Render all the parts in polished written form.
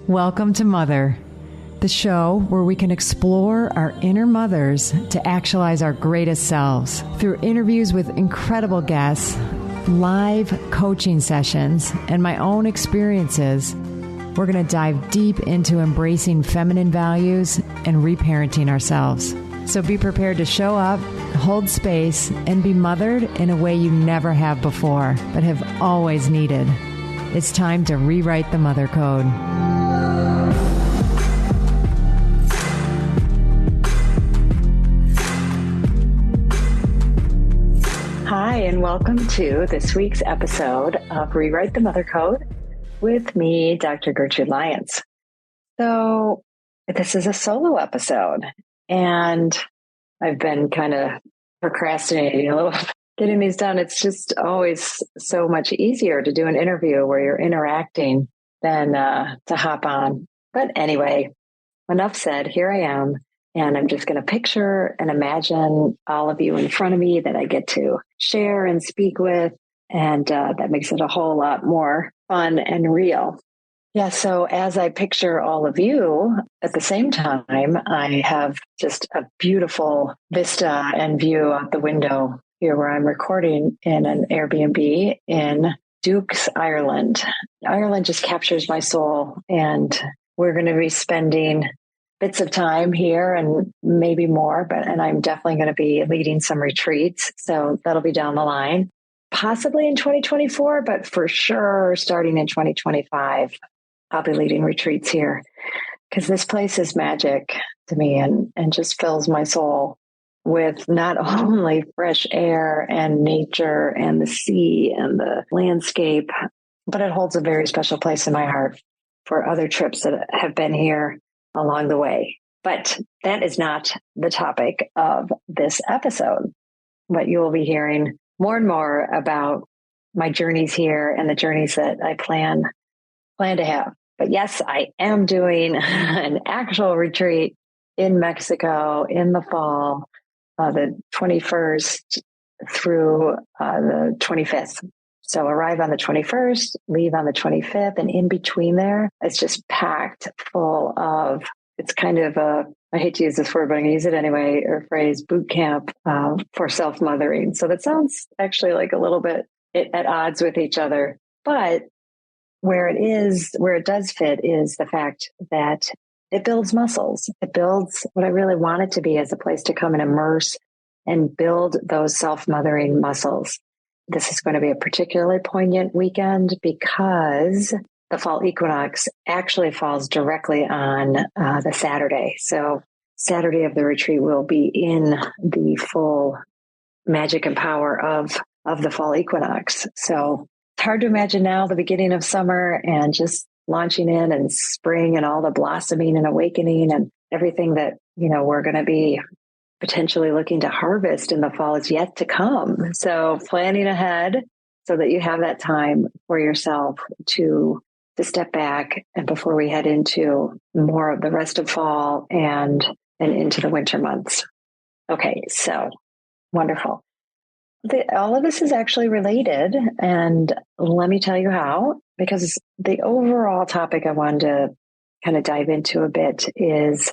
Welcome to Mother, the show where we can explore our inner mothers to actualize our greatest selves. Through interviews with incredible guests, live coaching sessions, and my own experiences, we're going to dive deep into embracing feminine values and reparenting ourselves. So be prepared to show up, hold space, and be mothered in a way you never have before, but have always needed. It's time to rewrite the mother code. Hi, and welcome to this week's episode of Rewrite the Mother Code with me, Dr. Gertrude Lyons. So this is a solo episode, and I've been kind of procrastinating a little, getting these done. It's just always so much easier to do an interview where you're interacting than to hop on. But anyway, enough said. Here I am. And I'm just going to picture and imagine all of you in front of me that I get to share and speak with. And that makes it a whole lot more fun and real. Yeah, so as I picture all of you, at the same time, I have just a beautiful vista and view out the window here where I'm recording in an Airbnb in Dukes, Ireland. Ireland just captures my soul, and we're going to be spending bits of time here and maybe more, and I'm definitely going to be leading some retreats. So that'll be down the line, possibly in 2024, but for sure, starting in 2025, I'll be leading retreats here because this place is magic to me and just fills my soul with not only fresh air and nature and the sea and the landscape, but it holds a very special place in my heart for other trips that have been here along the way. But that is not the topic of this episode. But you will be hearing more and more about my journeys here and the journeys that I plan to have. But yes, I am doing an actual retreat in Mexico in the fall, the 21st through the 25th. So arrive on the 21st, leave on the 25th, and in between there, it's just packed full of, it's kind of I hate to use this word, but I'm going to use it anyway, or phrase, boot camp for self-mothering. So that sounds actually like a little bit at odds with each other. But where it does fit is the fact that it builds muscles. It builds what I really want it to be as a place to come and immerse and build those self-mothering muscles. This is going to be a particularly poignant weekend because the fall equinox actually falls directly on the Saturday. So Saturday of the retreat will be in the full magic and power of the fall equinox. So it's hard to imagine now the beginning of summer and just launching in and spring and all the blossoming and awakening and everything that, we're going to be potentially looking to harvest in the fall is yet to come. So planning ahead so that you have that time for yourself to step back and before we head into more of the rest of fall and into the winter months. Okay, so wonderful. All of this is actually related, and let me tell you how, because the overall topic I wanted to kind of dive into a bit is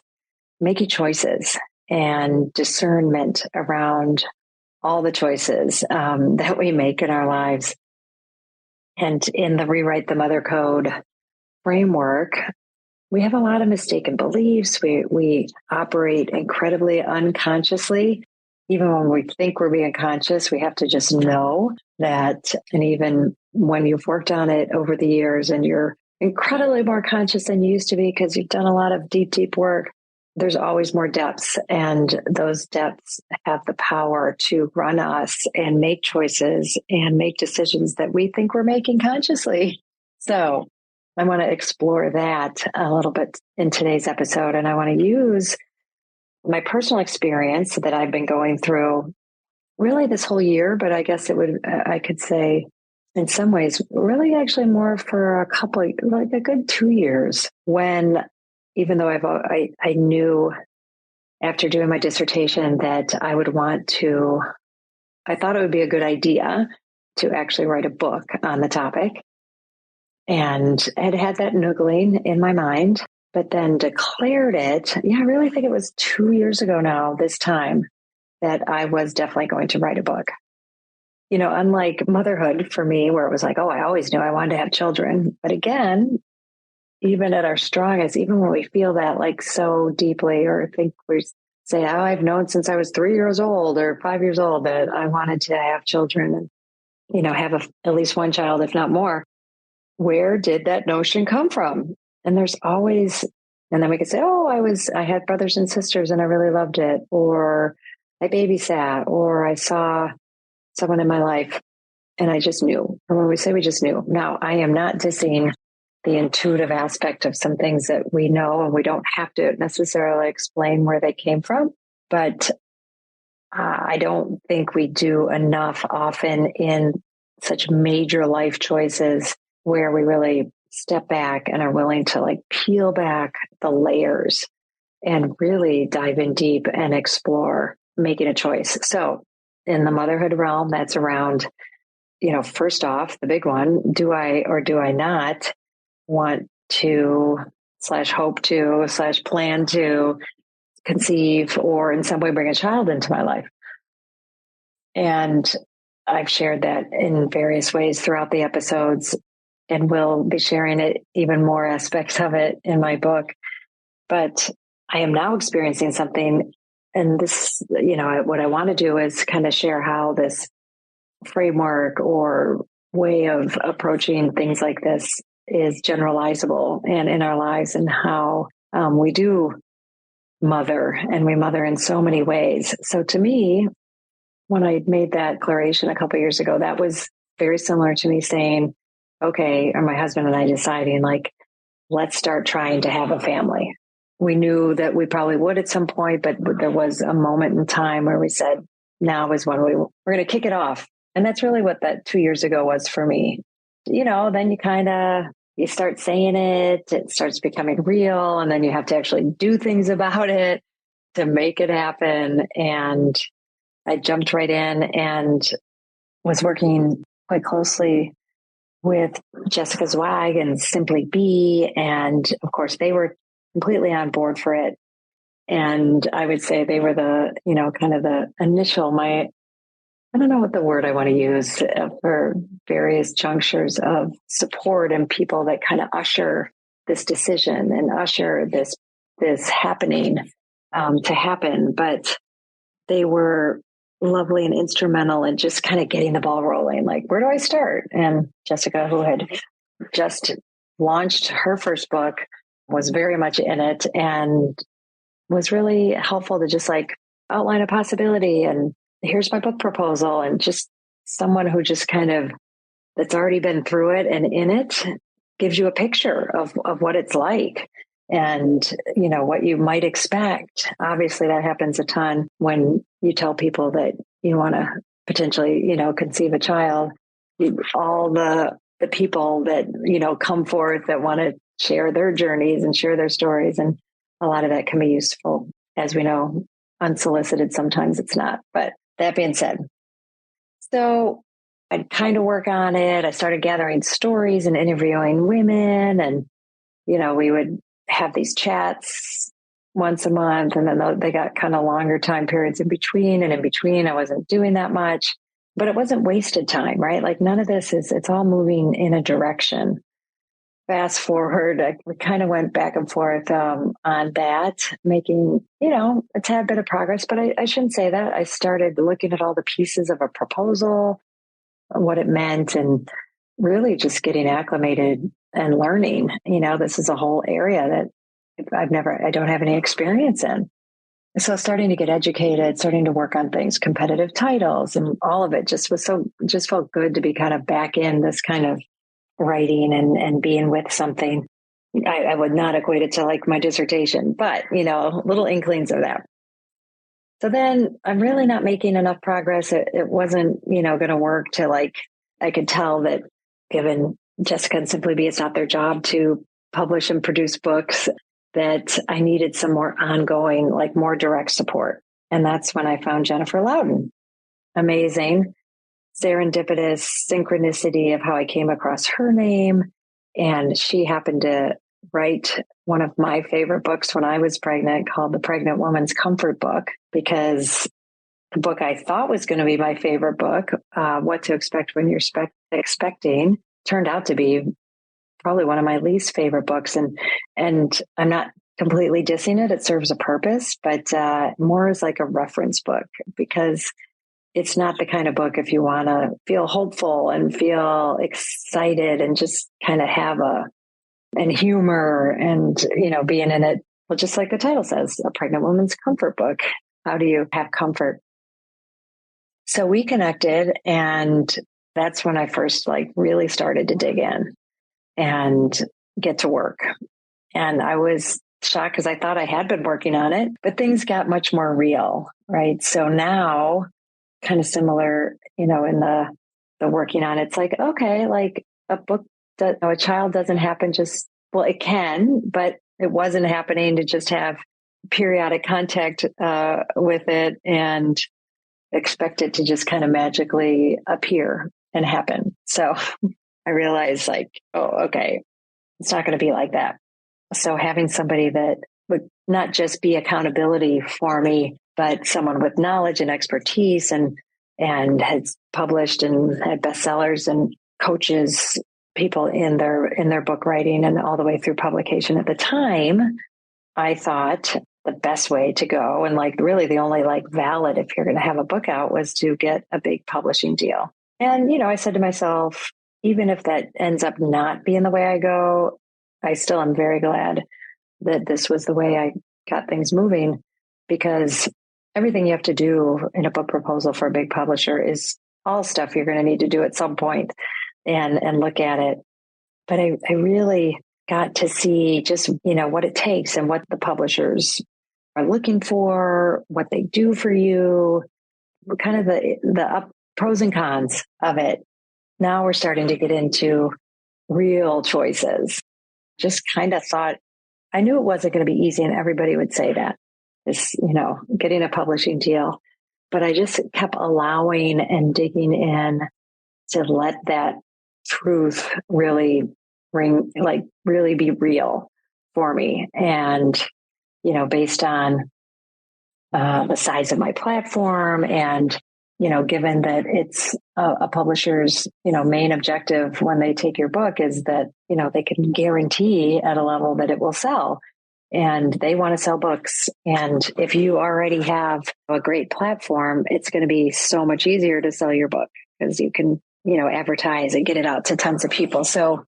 making choices and discernment around all the choices that we make in our lives. And in the Rewrite the Mother Code framework, we have a lot of mistaken beliefs. We operate incredibly unconsciously. Even when we think we're being conscious, we have to just know that. And even when you've worked on it over the years and you're incredibly more conscious than you used to be because you've done a lot of deep, deep work, there's always more depths, and those depths have the power to run us and make choices and make decisions that we think we're making consciously. So I want to explore that a little bit in today's episode, and I want to use my personal experience that I've been going through really this whole year, but I guess I could say in some ways, really actually more for like a good 2 years, when even though I knew after doing my dissertation that I thought it would be a good idea to actually write a book on the topic. and had that noodling in my mind, but then declared it. Yeah, I really think it was 2 years ago now, this time, that I was definitely going to write a book. Unlike motherhood for me, where it was like, oh, I always knew I wanted to have children. But again, even at our strongest, even when we feel that like so deeply, or think we say, oh, I've known since I was 3 years old or 5 years old that I wanted to have children and, have at least one child, if not more. Where did that notion come from? And there's always, and then we could say, oh, I had brothers and sisters and I really loved it. Or I babysat, or I saw someone in my life and I just knew. And when we say we just knew, now I am not dissing the intuitive aspect of some things that we know, and we don't have to necessarily explain where they came from. But I don't think we do enough often in such major life choices where we really step back and are willing to like peel back the layers and really dive in deep and explore making a choice. So in the motherhood realm, that's around, first off, the big one, do I or do I not want to / hope to / plan to conceive or in some way bring a child into my life? And I've shared that in various ways throughout the episodes, and will be sharing it, even more aspects of it in my book. But I am now experiencing something, and this, what I want to do is kind of share how this framework or way of approaching things like this is generalizable and in our lives, and how we do mother, and we mother in so many ways. So to me, when I made that declaration a couple of years ago, that was very similar to me saying, okay, or my husband and I deciding like, let's start trying to have a family. We knew that we probably would at some point, but there was a moment in time where we said, now is when we're going to kick it off. And that's really what that 2 years ago was for me. Then you start saying it starts becoming real, and then you have to actually do things about it to make it happen. And I jumped right in and was working quite closely with Jessica Zwag and Simply Be. And of course, they were completely on board for it. And I would say they were the, kind of the initial, I don't know what the word I want to use for various junctures of support and people that kind of usher this decision and usher this happening to happen. But they were lovely and instrumental in just kind of getting the ball rolling. Like, where do I start? And Jessica, who had just launched her first book, was very much in it and was really helpful to just like outline a possibility and here's my book proposal, and just someone who just kind of that's already been through it and in it gives you a picture of what it's like and what you might expect. Obviously that happens a ton when you tell people that you want to potentially conceive a child. All the people that come forth that want to share their journeys and share their stories, and a lot of that can be useful. As we know, unsolicited, sometimes it's not. But that being said, so I'd kind of work on it. I started gathering stories and interviewing women, and we would have these chats once a month, and then they got kind of longer time periods in between, and in between I wasn't doing that much, but it wasn't wasted time, right? Like none of this it's all moving in a direction. Fast forward, we kind of went back and forth on that, making, a tad bit of progress, but I shouldn't say that. I started looking at all the pieces of a proposal, what it meant, and really just getting acclimated and learning. This is a whole area that I don't have any experience in. So starting to get educated, starting to work on things, competitive titles, and all of it just felt good to be kind of back in this kind of writing and being with something. I would not equate it to like my dissertation, but, little inklings of that. So then I'm really not making enough progress. It wasn't, going to work to like, I could tell that given Jessica and Simply Be, it's not their job to publish and produce books, that I needed some more ongoing, like more direct support. And that's when I found Jennifer Loudon. Amazing. Serendipitous synchronicity of how I came across her name. And she happened to write one of my favorite books when I was pregnant called The Pregnant Woman's Comfort Book, because the book I thought was going to be my favorite book, What to Expect When You're Expecting, turned out to be probably one of my least favorite books. And I'm not completely dissing it. It serves a purpose, but more as like a reference book, because it's not the kind of book if you want to feel hopeful and feel excited and just kind of have and humor and, being in it. Well, just like the title says, A Pregnant Woman's Comfort Book. How do you have comfort? So we connected, and that's when I first really started to dig in and get to work. And I was shocked because I thought I had been working on it, but things got much more real, right? So now, kind of similar, in the working on it, it's like, okay, like a book that a child doesn't happen well, it can, but it wasn't happening to just have periodic contact with it and expect it to just kind of magically appear and happen. So I realized oh, okay, it's not going to be like that. So having somebody that would not just be accountability for me, but someone with knowledge and expertise and has published and had bestsellers and coaches people in their book writing and all the way through publication. At the time, I thought the best way to go, and really the only valid if you're going to have a book out, was to get a big publishing deal. And, I said to myself, even if that ends up not being the way I go, I still am very glad that this was the way I got things moving, because everything you have to do in a book proposal for a big publisher is all stuff you're going to need to do at some point and look at it. But I really got to see just, what it takes and what the publishers are looking for, what they do for you, kind of the pros and cons of it. Now we're starting to get into real choices. Just kind of thought, I knew it wasn't going to be easy, and everybody would say that, is, getting a publishing deal. But I just kept allowing and digging in to let that truth really really be real for me. And, based on the size of my platform and, given that it's a publisher's, main objective when they take your book is that, they can guarantee at a level that it will sell, and they want to sell books. And if you already have a great platform, it's going to be so much easier to sell your book because you can, advertise and get it out to tons of people. So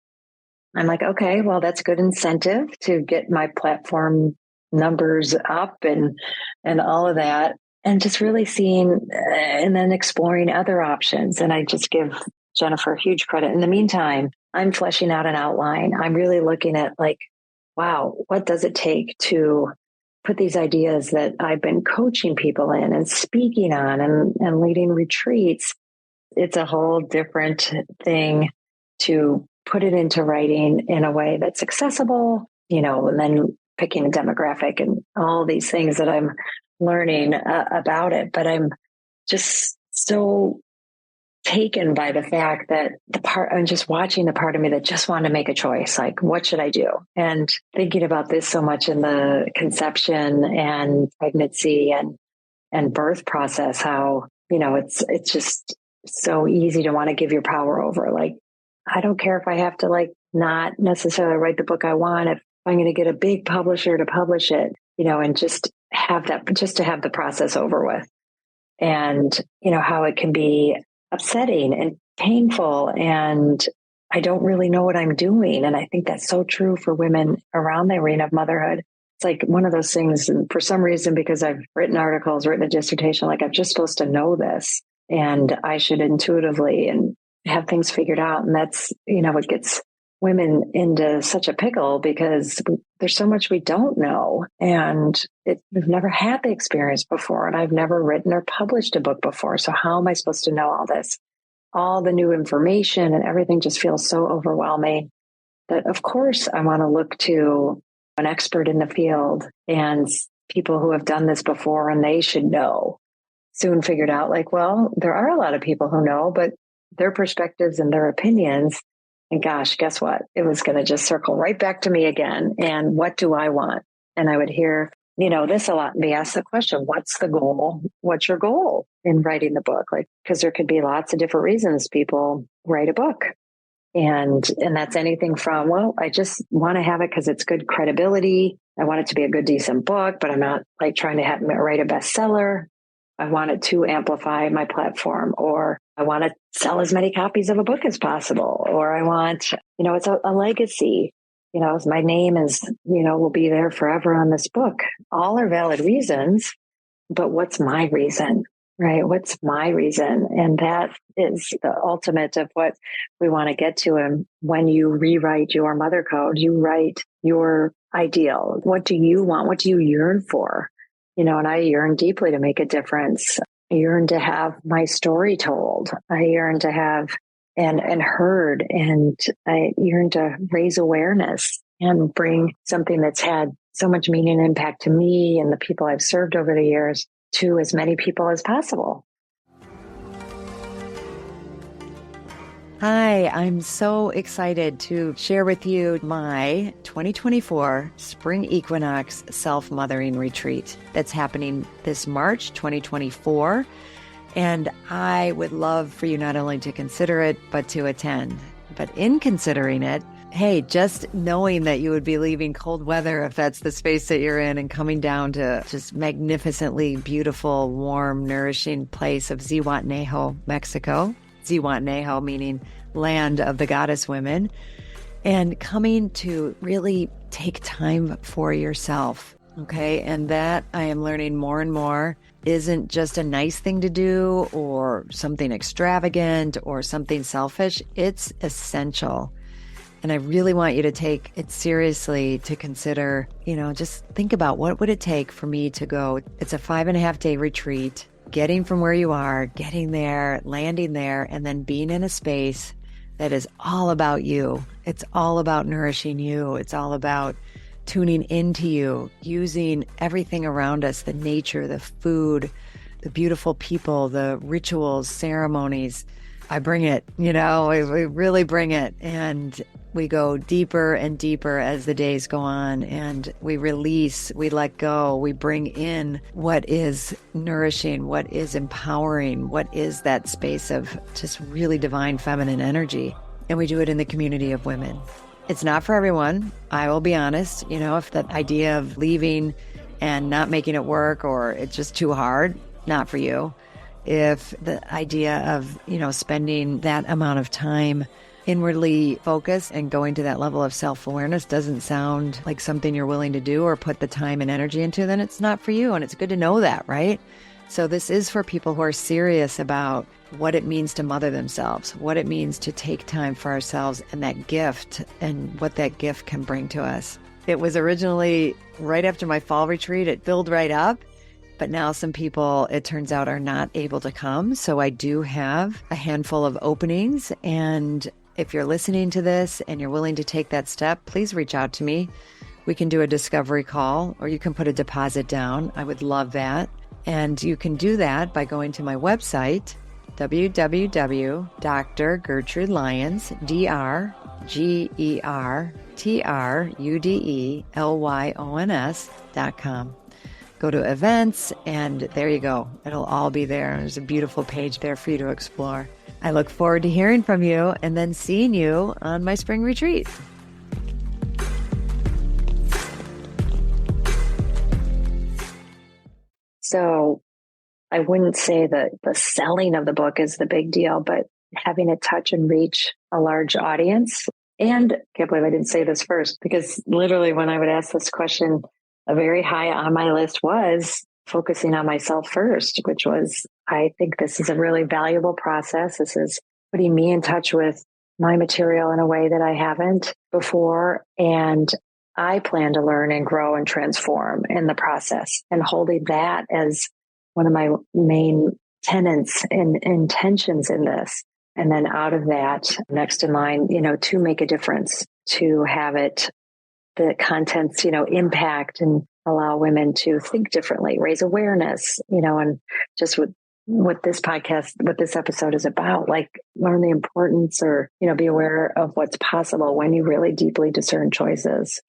I'm like, okay, well, that's a good incentive to get my platform numbers up and all of that. And just really seeing and then exploring other options. And I just give Jennifer huge credit. In the meantime, I'm fleshing out an outline. I'm really looking at wow, what does it take to put these ideas that I've been coaching people in and speaking on and leading retreats. It's a whole different thing to put it into writing in a way that's accessible, and then picking a demographic and all these things that I'm learning about it. But I'm just so taken by the fact that I'm just watching the part of me that just wanted to make a choice. What should I do? And thinking about this so much in the conception and pregnancy and birth process, how, it's just so easy to want to give your power over. I don't care if I have to not necessarily write the book I want, if I'm going to get a big publisher to publish it, and just to have the process over with. And, how it can be upsetting and painful, and I don't really know what I'm doing. And I think that's so true for women around the arena of motherhood. It's one of those things, and for some reason, because I've written articles, written a dissertation, I'm just supposed to know this, and I should intuitively and have things figured out. And that's, what gets women into such a pickle, because there's so much we don't know, and we've never had the experience before, and I've never written or published a book before. So how am I supposed to know all this? All the new information and everything just feels so overwhelming that, of course, I want to look to an expert in the field and people who have done this before, and they should know. Soon figured out well, there are a lot of people who know, but their perspectives and their opinions And gosh, guess what? It was going to just circle right back to me again. And what do I want? And I would hear, this a lot. And be asked the question, what's the goal? What's your goal in writing the book? Like, because there could be lots of different reasons people write a book. And that's anything from, well, I just want to have it because it's good credibility. I want it to be a good, decent book, but I'm not like trying to write a bestseller. I want it to amplify my platform, or I want to sell as many copies of a book as possible, or I want, it's a legacy. My name is, will be there forever on this book. All are valid reasons, but what's my reason? Right? What's my reason? And that is the ultimate of what we want to get to. And when you rewrite your mother code, you write your ideal. What do you want? What do you yearn for? And I yearn deeply to make a difference. I yearn to have my story told. I yearn to have and heard, and I yearn to raise awareness and bring something that's had so much meaning and impact to me and the people I've served over the years to as many people as possible. Hi, I'm so excited to share with you my 2024 Spring Equinox Self-Mothering Retreat that's happening this March 2024. And I would love for you not only to consider it, but to attend. But in considering it, hey, just knowing that you would be leaving cold weather, if that's the space that you're in, and coming down to just magnificently beautiful, warm, nourishing place of Zihuatanejo, Mexico. Zihuatanejo meaning land of the goddess women, and coming to really take time for yourself. Okay. And that I am learning more and more isn't just a nice thing to do or something extravagant or something selfish. It's essential. And I really want you to take it seriously, to consider, just think about what would it take for me to go. It's a 5.5-day retreat, getting from where you are, getting there, landing there, and then being in a space that is all about you. It's all about nourishing you. It's all about tuning into you, using everything around us, the nature, the food, the beautiful people, the rituals, ceremonies. I bring it, we really bring it. And we go deeper and deeper as the days go on, and we release, we let go, we bring in what is nourishing, what is empowering, what is that space of just really divine feminine energy. And we do it in the community of women. It's not for everyone. I will be honest, if that idea of leaving and not making it work, or it's just too hard, not for you. If the idea of, spending that amount of time inwardly focused and going to that level of self-awareness doesn't sound like something you're willing to do or put the time and energy into, then it's not for you. And it's good to know that, right? So this is for people who are serious about what it means to mother themselves, what it means to take time for ourselves, and that gift and what that gift can bring to us. It was originally right after my fall retreat. It filled right up. But now some people, it turns out, are not able to come. So I do have a handful of openings. And if you're listening to this and you're willing to take that step, please reach out to me. We can do a discovery call, or you can put a deposit down. I would love that. And you can do that by going to my website, www.drgertrudelyons, DrGertrudelyons.com. Go to events, and there you go. It'll all be there. There's a beautiful page there for you to explore. I look forward to hearing from you and then seeing you on my spring retreat. So I wouldn't say that the selling of the book is the big deal, but having it touch and reach a large audience. And I can't believe I didn't say this first, because literally when I would ask this question, a very high on my list was focusing on myself first, which was, I think this is a really valuable process. This is putting me in touch with my material in a way that I haven't before. And I plan to learn and grow and transform in the process, and holding that as one of my main tenets and intentions in this. And then out of that, next in line, to make a difference, to have it, the contents, impact and allow women to think differently, raise awareness, and just with what this podcast, what this episode is about, like learn the importance or, be aware of what's possible when you really deeply discern choices.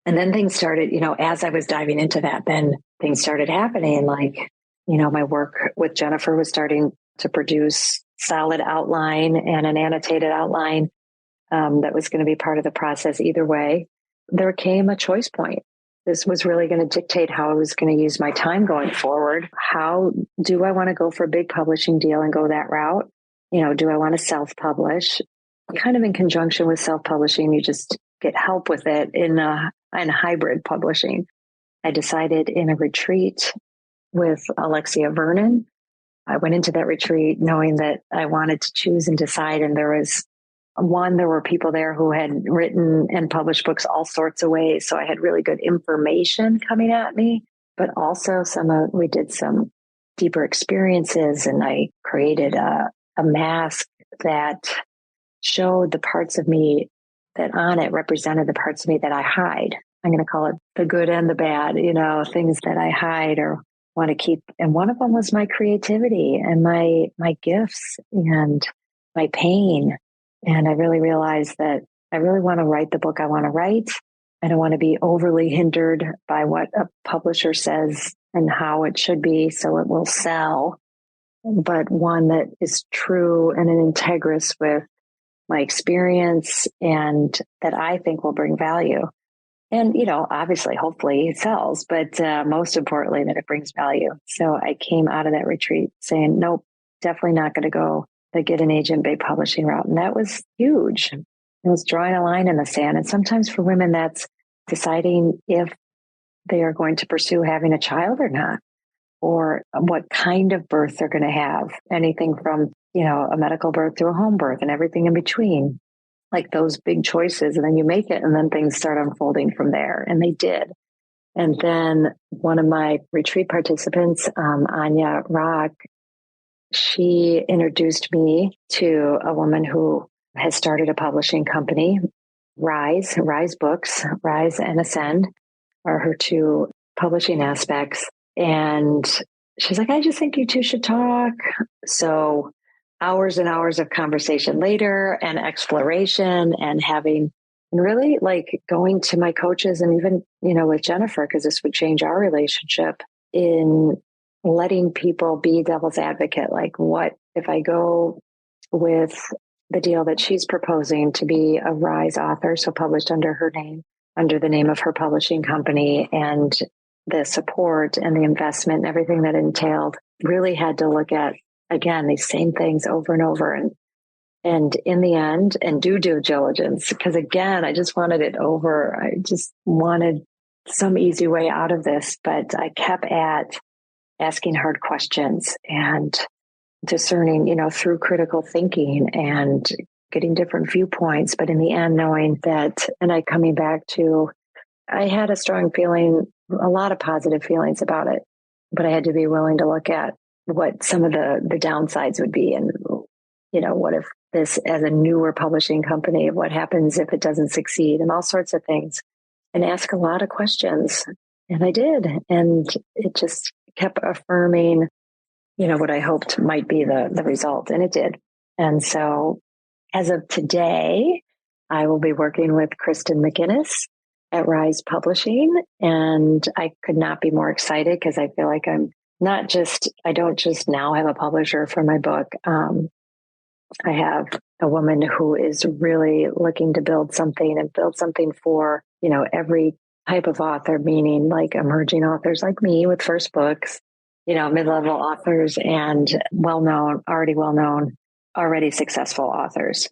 And then things started, as I was diving into that, then things started happening. Like, my work with Jennifer was starting to produce solid outline and an annotated outline that was going to be part of the process either way. There came a choice point. This was really going to dictate how I was going to use my time going forward. How do I want to go for a big publishing deal and go that route? Do I want to self-publish? Kind of in conjunction with self-publishing, you just get help with it in hybrid publishing. I decided in a retreat with Alexia Vernon. I went into that retreat knowing that I wanted to choose and decide. And there were people there who had written and published books all sorts of ways. So I had really good information coming at me, but also we did some deeper experiences, and I created a mask that showed the parts of me that on it represented the parts of me that I hide. I'm going to call it the good and the bad, things that I hide or want to keep. And one of them was my creativity and my gifts and my pain. And I really realized that I really want to write the book I want to write. I don't want to be overly hindered by what a publisher says and how it should be so it will sell, but one that is true and an integrous with my experience and that I think will bring value. And, obviously, hopefully it sells, but most importantly, that it brings value. So I came out of that retreat saying, nope, definitely not going to go the get an agent, big publishing route. And that was huge. It was drawing a line in the sand. And sometimes for women, that's deciding if they are going to pursue having a child or not, or what kind of birth they're going to have. Anything from, a medical birth to a home birth and everything in between. Like those big choices, and then you make it, and then things start unfolding from there. And they did. And then one of my retreat participants, Anya Rock, she introduced me to a woman who has started a publishing company, Rise Books. Rise and Ascend are her two publishing aspects. And she's like, I just think you two should talk. So hours and hours of conversation later and exploration and really like going to my coaches and even, with Jennifer, because this would change our relationship, in letting people be devil's advocate. Like, what if I go with the deal that she's proposing to be a Rise author, so published under her name, under the name of her publishing company, and the support and the investment and everything that entailed, really had to look at, again, these same things over and over. And in the end, and do due diligence, because again, I just wanted it over. I just wanted some easy way out of this, but I kept at asking hard questions and discerning, through critical thinking and getting different viewpoints. But in the end, knowing that, and I had a strong feeling, a lot of positive feelings about it, but I had to be willing to look at what some of the downsides would be. And, what if this, as a newer publishing company, what happens if it doesn't succeed, and all sorts of things, and ask a lot of questions. And I did. And it just kept affirming, what I hoped might be the result. And it did. And so as of today, I will be working with Kristen McInnes at Rise Publishing. And I could not be more excited, because I feel like I don't just now have a publisher for my book. I have a woman who is really looking to build something for, every type of author, meaning like emerging authors like me with first books, mid-level authors, and already successful authors,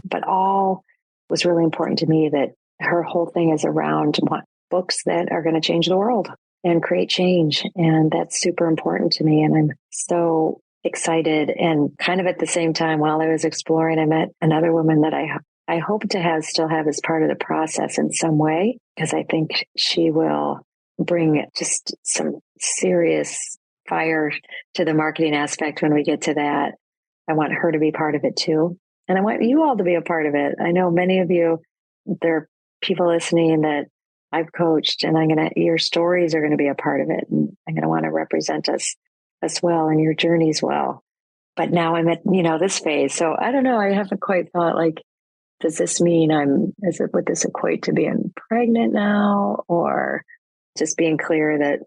but all was really important to me that her whole thing is around books that are going to change the world and create change. And that's super important to me. And I'm so excited. And kind of at the same time, while I was exploring, I met another woman that I hope to still have as part of the process in some way, because I think she will bring just some serious fire to the marketing aspect when we get to that. I want her to be part of it too. And I want you all to be a part of it. I know many of you, there are people listening that I've coached, and your stories are going to be a part of it. And I'm going to want to represent us as well and your journeys well. But now I'm at, this phase. So I don't know. I haven't quite thought like, does this mean would this equate to being pregnant now, or just being clear that,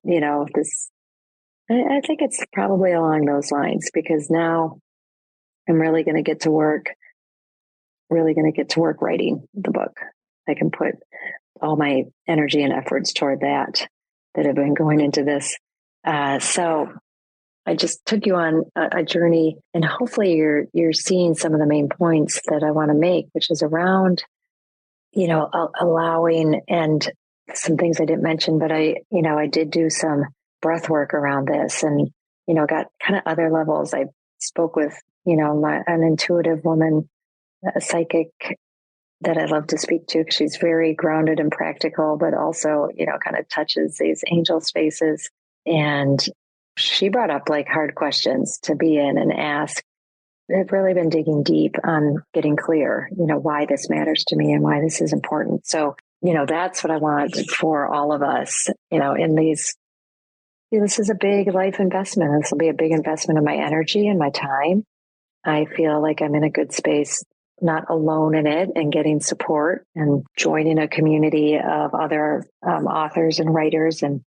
I think it's probably along those lines, because now I'm really going to get to work writing the book. I can put all my energy and efforts toward that have been going into this. So I just took you on a journey, and hopefully you're seeing some of the main points that I want to make, which is around, allowing, and some things I didn't mention, but I did do some breath work around this, and, got kind of other levels. I spoke with, an intuitive woman, a psychic that I love to speak to, because she's very grounded and practical, but also, kind of touches these angel spaces. And she brought up like hard questions to be in and ask. I've really been digging deep on getting clear, why this matters to me and why this is important. So, that's what I want for all of us, in these, this is a big life investment. This will be a big investment of my energy and my time. I feel like I'm in a good space, not alone in it, and getting support and joining a community of other authors and writers, and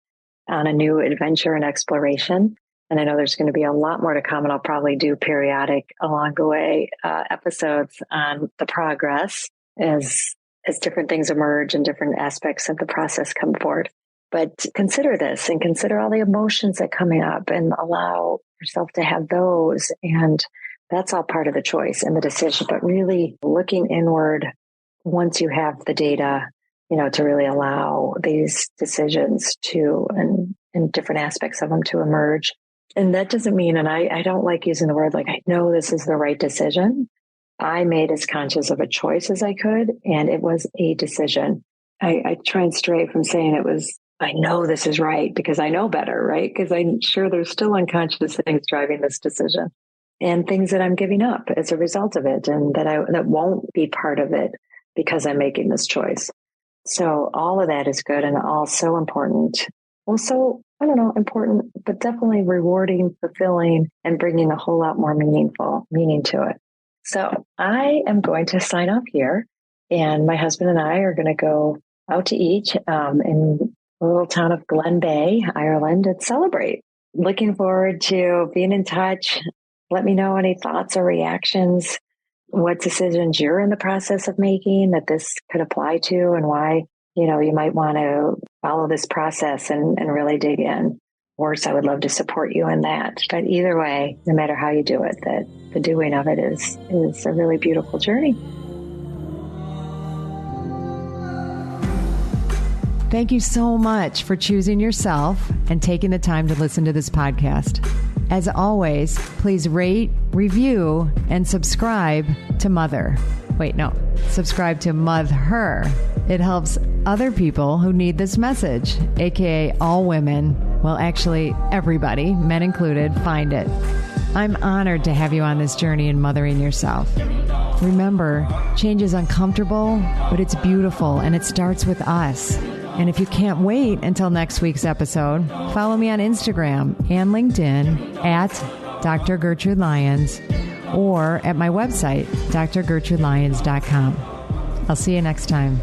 on a new adventure and exploration. And I know there's going to be a lot more to come, and I'll probably do periodic along the way episodes on the progress as different things emerge and different aspects of the process come forward. But consider this, and consider all the emotions that come up, and allow yourself to have those. And that's all part of the choice and the decision, but really looking inward once you have the data, to really allow these decisions to, and different aspects of them to emerge. And that doesn't mean, and I don't like using the word like, I know this is the right decision. I made as conscious of a choice as I could, and it was a decision. I try and stray from saying it was, I know this is right because I know better, right? Because I'm sure there's still unconscious things driving this decision, and things that I'm giving up as a result of it, and that won't be part of it because I'm making this choice. So all of that is good and all so important. Also, I don't know, important, but definitely rewarding, fulfilling, and bringing a whole lot more meaning to it. So I am going to sign off here, and my husband and I are going to go out to eat in the little town of Glen Bay, Ireland, and celebrate. Looking forward to being in touch. Let me know any thoughts or reactions, what decisions you're in the process of making that this could apply to, and why, you might want to follow this process and really dig in. Of course, I would love to support you in that. But either way, no matter how you do it, that the doing of it is a really beautiful journey. Thank you so much for choosing yourself and taking the time to listen to this podcast. As always, please rate, review, and subscribe to subscribe to Mother. It helps other people who need this message, aka all women, well, actually everybody, men included, find it. I'm honored to have you on this journey in mothering yourself. Remember, change is uncomfortable, but it's beautiful, and it starts with us. And if you can't wait until next week's episode, follow me on Instagram and LinkedIn at Dr. Gertrude Lyons, or at my website, drgertrudelyons.com. I'll see you next time.